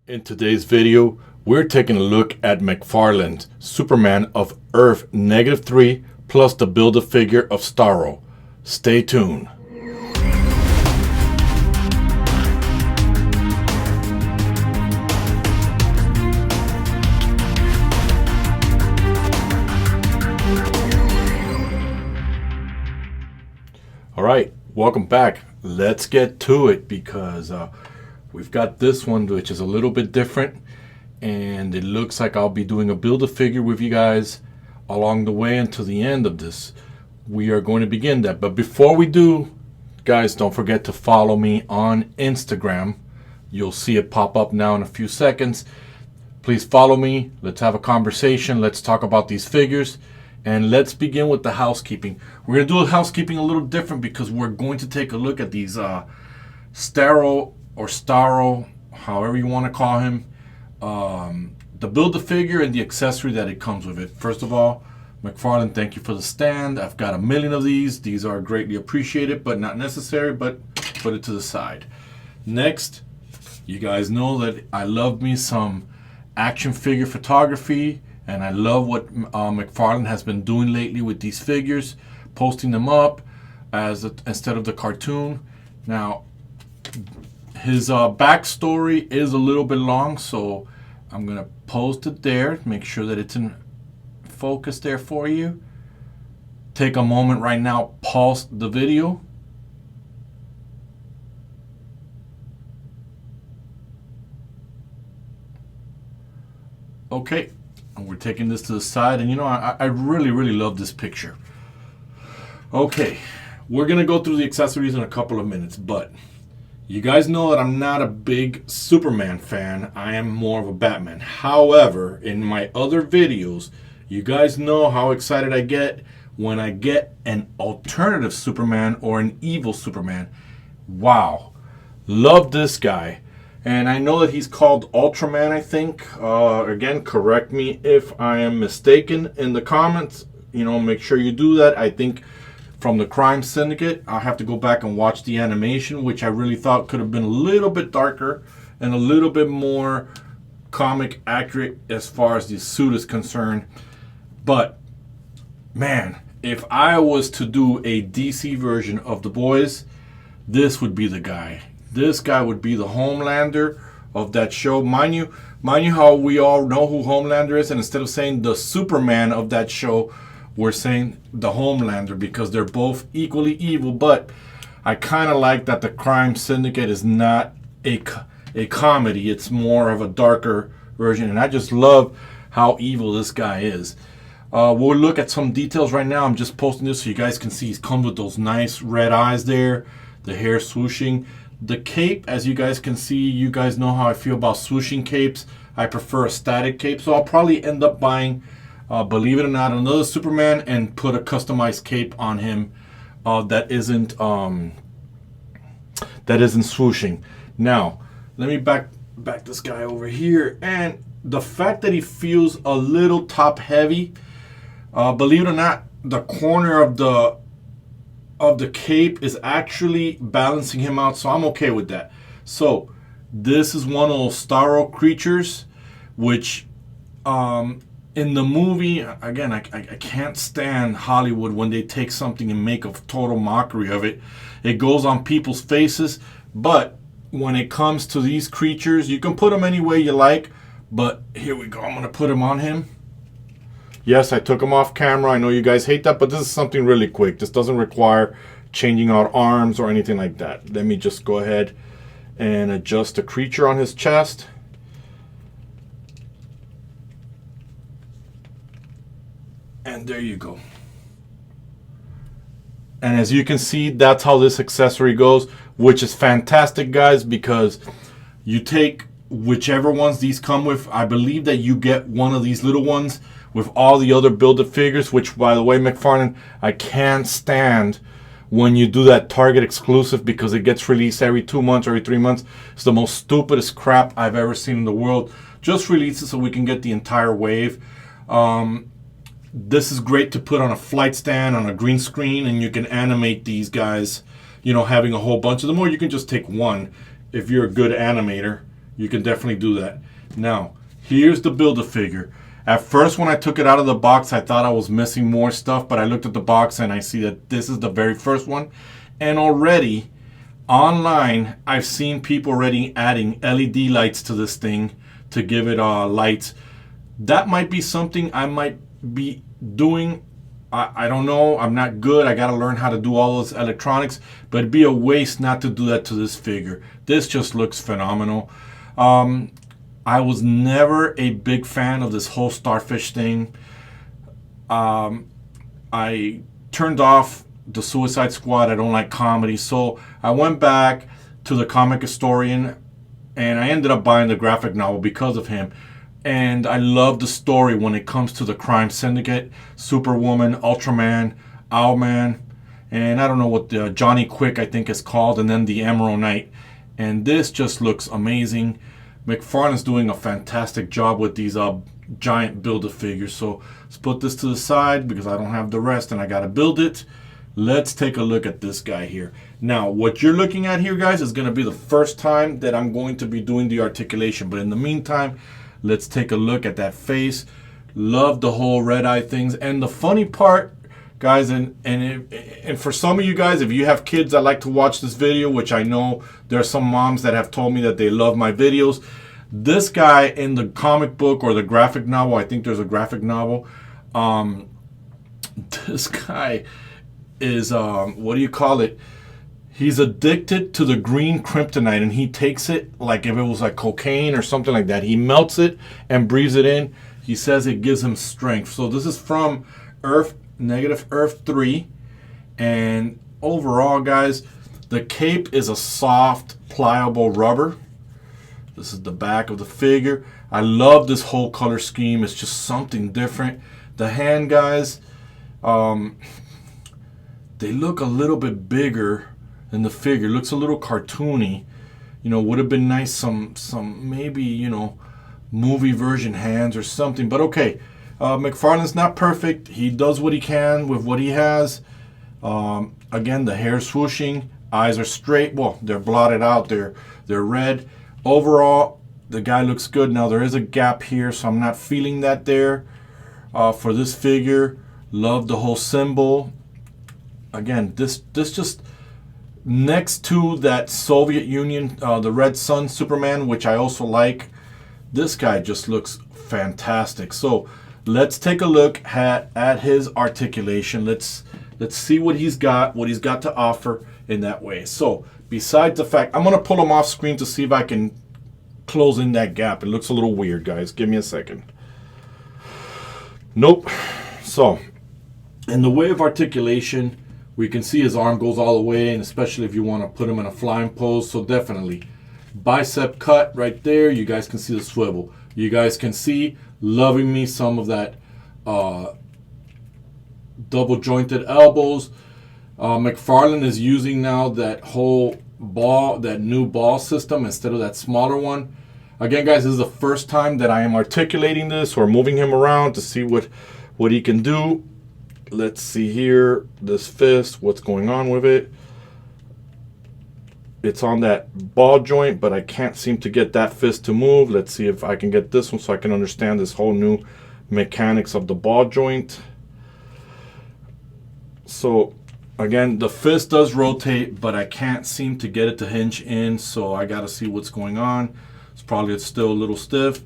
In today's video, we're taking a look at McFarlane's Superman of Earth -3 plus the Build-A-Figure of Starro. Stay tuned. All right, welcome back. Let's get to it because we've got this one which is a little bit different, and it looks like I'll be doing a Build-A-Figure with you guys along the way until the end of this. We are going to begin that, but before we do, guys, don't forget to follow me on Instagram. You'll see it pop up now in a few seconds. Please follow me. Let's have a conversation. Let's talk about these figures. And let's begin with the housekeeping. We're going to do the housekeeping a little different because we're going to take a look at these Starro or Starro, however you want to call him, the Build-A-Figure and the accessory that it comes with it. First of all, McFarlane, thank you for the stand. I've got a million of these. These are greatly appreciated, but not necessary, but put it to the side. Next, you guys know that I love me some action figure photography, and I love what McFarlane has been doing lately with these figures, posting them up instead of the cartoon. Now, his backstory is a little bit long, so I'm going to post it there. Make sure that it's in focus there for you. Take a moment right now, pause the video. Okay, and we're taking this to the side, and you know, I really love this picture. Okay, we're going to go through the accessories in a couple of minutes, but you guys know that I'm not a big Superman fan. I am more of a Batman. However, in my other videos, you guys know how excited I get when I get an alternative Superman or an evil Superman. Wow. Love this guy. And I know that he's called Ultraman, I think. Again, correct me if I am mistaken in the comments. You know, make sure you do that. I think from the Crime Syndicate. I'll have to go back and watch the animation, which I really thought could have been a little bit darker and a little bit more comic accurate as far as the suit is concerned. But, man, if I was to do a DC version of The Boys, this would be the guy. This guy would be the Homelander of that show. Mind you how we all know who Homelander is, and instead of saying the Superman of that show, we're saying the Homelander because they're both equally evil. But I kind of like that the Crime Syndicate is not a comedy. It's more of a darker version. And I just love how evil this guy is. We'll look at some details right now. I'm just posting this so you guys can see. He comes with those nice red eyes there. The hair swooshing. The cape, as you guys can see, you guys know how I feel about swooshing capes. I prefer a static cape. So I'll probably end up buying, believe it or not, another Superman and put a customized cape on him that isn't swooshing. Now, let me back this guy over here, and the fact that he feels a little top heavy, believe it or not, the corner of the cape is actually balancing him out, so I'm okay with that. So this is one of those Starro creatures, which in the movie, again, I can't stand Hollywood when they take something and make a total mockery of it. It goes on people's faces, but when it comes to these creatures, you can put them any way you like, but here we go. I'm going to put him on him. Yes, I took him off camera. I know you guys hate that, but this is something really quick. This doesn't require changing out arms or anything like that. Let me just go ahead and adjust the creature on his chest. And there you go. And as you can see, that's how this accessory goes, which is fantastic, guys, because you take whichever ones these come with. I believe that you get one of these little ones with all the other Build-A-Figures, which, by the way, McFarlane, I can't stand when you do that Target exclusive because it gets released every 2 months or every 3 months. It's the most stupidest crap I've ever seen in the world. Just release it so we can get the entire wave. This is great to put on a flight stand, on a green screen, and you can animate these guys, you know, having a whole bunch of them, or you can just take one if you're a good animator. You can definitely do that. Now, here's the Build-A-Figure. At first, when I took it out of the box, I thought I was missing more stuff, but I looked at the box and I see that this is the very first one. And already, online, I've seen people already adding LED lights to this thing to give it lights. That might be something I might be doing. I don't know. I'm not good. I got to learn how to do all those electronics. But it'd be a waste not to do that to this figure. This just looks phenomenal. I was never a big fan of this whole starfish thing. I turned off the Suicide Squad. I don't like comedy. So I went back to the Comic Historian, and I ended up buying the graphic novel because of him. And I love the story when it comes to the crime syndicate, Superwoman, Ultraman, Owlman, and I don't know what the Johnny Quick I think is called, and then the Emerald Knight. And this just looks amazing. McFarlane's doing a fantastic job with these giant Build-A-Figures. So let's put this to the side because I don't have the rest and I got to build it. Let's take a look at this guy here. Now, what you're looking at here, guys, is going to be the first time that I'm going to be doing the articulation. But in the meantime, let's take a look at that face. Love the whole red eye things. And the funny part, guys, and for some of you guys, if you have kids that like to watch this video, which I know there are some moms that have told me that they love my videos, this guy in the comic book or the graphic novel, I think there's a graphic novel, this guy is, what do you call it? He's addicted to the green kryptonite, and he takes it like if it was like cocaine or something like that. He melts it and breathes it in. He says it gives him strength. So this is from Earth, Negative Earth 3. And overall, guys, the cape is a soft, pliable rubber. This is the back of the figure. I love this whole color scheme. It's just something different. The hand, guys, they look a little bit bigger than the figure. Looks a little cartoony. You know, would have been nice some maybe, you know, movie version hands or something. But okay, McFarlane's not perfect. He does what he can with what he has. Again, the hair swooshing, eyes are straight. Well, they're blotted out. They're red. Overall, the guy looks good. Now there is a gap here, so I'm not feeling that there for this figure. Love the whole symbol. Again, this just next to that Soviet Union, the Red Sun Superman, which I also like. This guy just looks fantastic. So let's take a look at his articulation. Let's see what he's got to offer in that way. So besides the fact, I'm gonna pull him off screen to see if I can close in that gap. It looks a little weird, guys. Give me a second. Nope. So in the way of articulation, we can see his arm goes all the way, and especially if you want to put him in a flying pose. So definitely bicep cut right there. You guys can see the swivel. You guys can see, loving me, some of that double jointed elbows. McFarlane is using now that whole ball, that new ball system instead of that smaller one. Again, guys, this is the first time that I am articulating this or moving him around to see what he can do. Let's see here, this fist, what's going on with it. It's on that ball joint, but I can't seem to get that fist to move. Let's see if I can get this one so I can understand this whole new mechanics of the ball joint. So again, the fist does rotate, but I can't seem to get it to hinge in, so I gotta see what's going on. It's still a little stiff.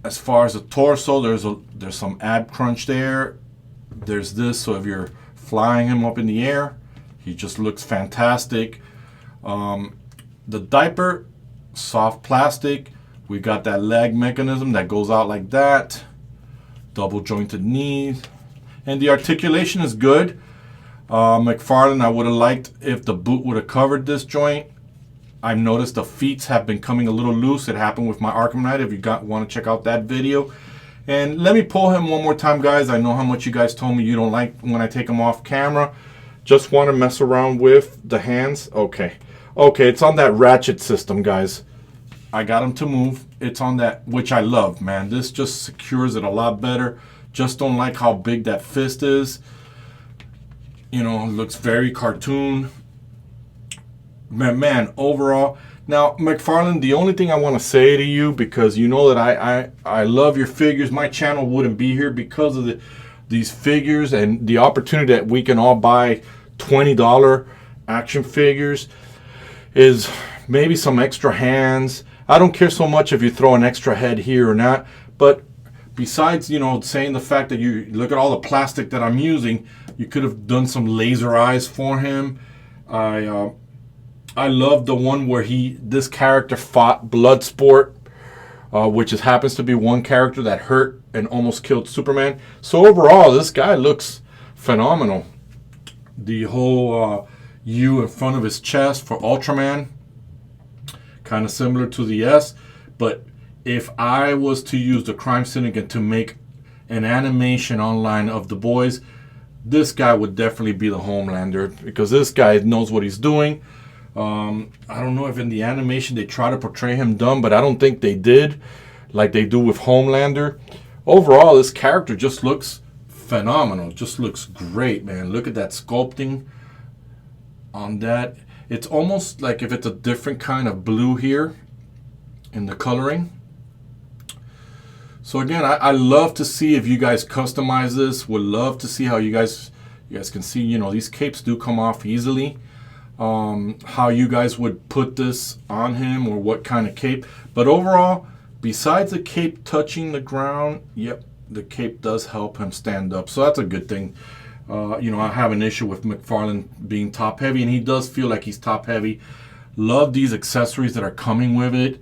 As far as the torso, there's some ab crunch there. There's this, so if you're flying him up in the air, he just looks fantastic. The diaper, soft plastic. We got that leg mechanism that goes out like that. Double jointed knees. And the articulation is good. McFarlane, I would have liked if the boot would have covered this joint. I've noticed the feet have been coming a little loose. It happened with my Arkham Knight, if you want to check out that video. And let me pull him one more time, guys. I know how much you guys told me you don't like when I take him off camera. Just want to mess around with the hands. Okay, it's on that ratchet system, guys. I got him to move. It's on that, which I love, man. This just secures it a lot better. Just don't like how big that fist is. You know, it looks very cartoon. Man, overall. Now, McFarlane, the only thing I want to say to you, because you know that I love your figures. My channel wouldn't be here because of these figures and the opportunity that we can all buy $20 action figures, is maybe some extra hands. I don't care so much if you throw an extra head here or not, but besides, you know, saying the fact that you look at all the plastic that I'm using, you could have done some laser eyes for him. I love the one where this character fought Bloodsport, which happens to be one character that hurt and almost killed Superman. So overall, this guy looks phenomenal. The whole U in front of his chest for Ultraman, kind of similar to the S. But if I was to use the Crime Syndicate to make an animation online of the boys, this guy would definitely be the Homelander, because this guy knows what he's doing. I don't know if in the animation they try to portray him dumb, but I don't think they did like they do with Homelander. Overall, this character just looks phenomenal. Just looks great, man. Look at that sculpting on that. It's almost like if it's a different kind of blue here in the coloring. So again, I love to see if you guys customize this. Would love to see how you guys can see, you know, these capes do come off easily. How you guys would put this on him, or what kind of cape. But overall, besides the cape touching the ground, yep, the cape does help him stand up. So that's a good thing. You know, I have an issue with McFarlane being top heavy, and he does feel like he's top heavy. Love these accessories that are coming with it.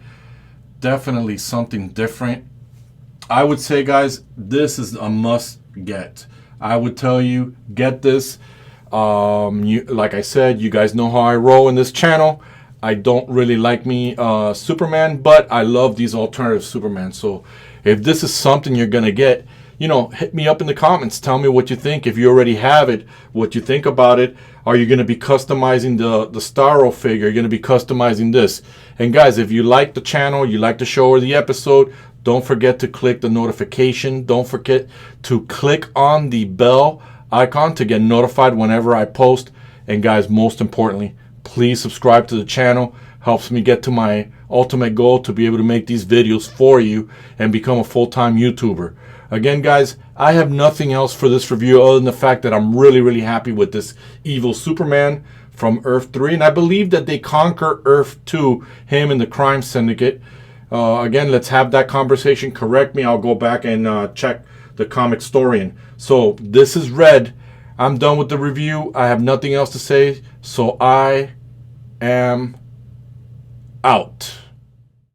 Definitely something different. I would say, guys, this is a must get. I would tell you, get this. Like I said, you guys know how I roll in this channel. I don't really like me Superman, but I love these alternative Superman. So if this is something you're gonna get, you know, hit me up in the comments. Tell me what you think. If you already have it, what you think about it. Are you gonna be customizing the Starro figure? You're gonna be customizing this. And guys, if you like the channel, you like the show or the episode, don't forget to click the notification. Don't forget to click on the bell icon to get notified whenever I post. And guys, most importantly, please subscribe to the channel. Helps me get to my ultimate goal to be able to make these videos for you and become a full-time YouTuber. Again, guys, I have nothing else for this review other than the fact that I'm really, really happy with this evil Superman from Earth 3. And I believe that they conquer Earth 2, him and the Crime Syndicate. Again, let's have that conversation. Correct me. I'll go back and check the comic historian. So this is Red. I'm done with the review. I have nothing else to say. So I am out.